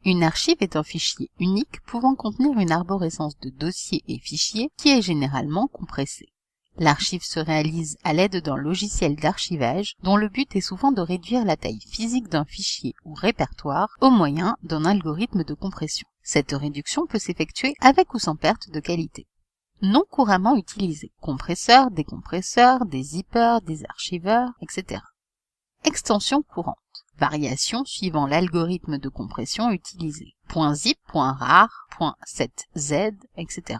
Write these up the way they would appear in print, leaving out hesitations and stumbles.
Une archive est un fichier unique pouvant contenir une arborescence de dossiers et fichiers qui est généralement compressée. L'archive se réalise à l'aide d'un logiciel d'archivage dont le but est souvent de réduire la taille physique d'un fichier ou répertoire au moyen d'un algorithme de compression. Cette réduction peut s'effectuer avec ou sans perte de qualité. Non couramment utilisés: compresseurs, décompresseurs, des zippers, des archiveurs, etc. Extensions courantes. Variations suivant l'algorithme de compression utilisé. .zip, .rar, .7z, etc.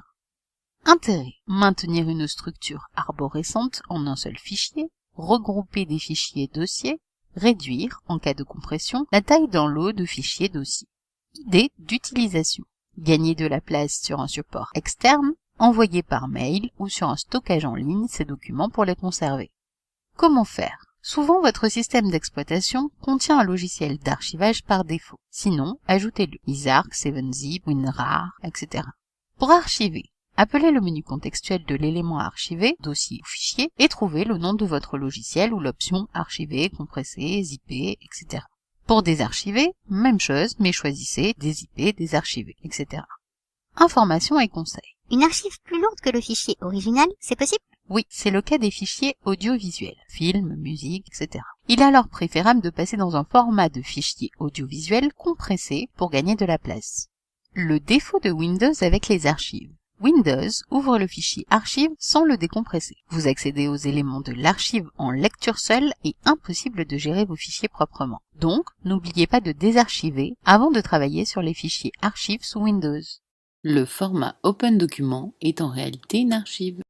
Intérêt: maintenir une structure arborescente en un seul fichier, regrouper des fichiers dossiers, réduire, en cas de compression, la taille d'un lot de fichiers dossiers. Idée d'utilisation: gagner de la place sur un support externe, envoyer par mail ou sur un stockage en ligne ces documents pour les conserver. Comment faire? Souvent, votre système d'exploitation contient un logiciel d'archivage par défaut. Sinon, ajoutez-le: Isarc, 7zip, WinRAR, etc. Pour archiver, appelez le menu contextuel de l'élément archivé, dossier ou fichier, et trouvez le nom de votre logiciel ou l'option archiver, compresser, zipper, etc. Pour désarchiver, même chose, mais choisissez dézipper, désarchiver, etc. Informations et conseils. Une archive plus lourde que le fichier original, c'est possible? Oui, c'est le cas des fichiers audiovisuels, films, musique, etc. Il est alors préférable de passer dans un format de fichier audiovisuel compressé pour gagner de la place. Le défaut de Windows avec les archives. Windows ouvre le fichier archive sans le décompresser. Vous accédez aux éléments de l'archive en lecture seule et impossible de gérer vos fichiers proprement. Donc, n'oubliez pas de désarchiver avant de travailler sur les fichiers archives sous Windows. Le format Open Document est en réalité une archive.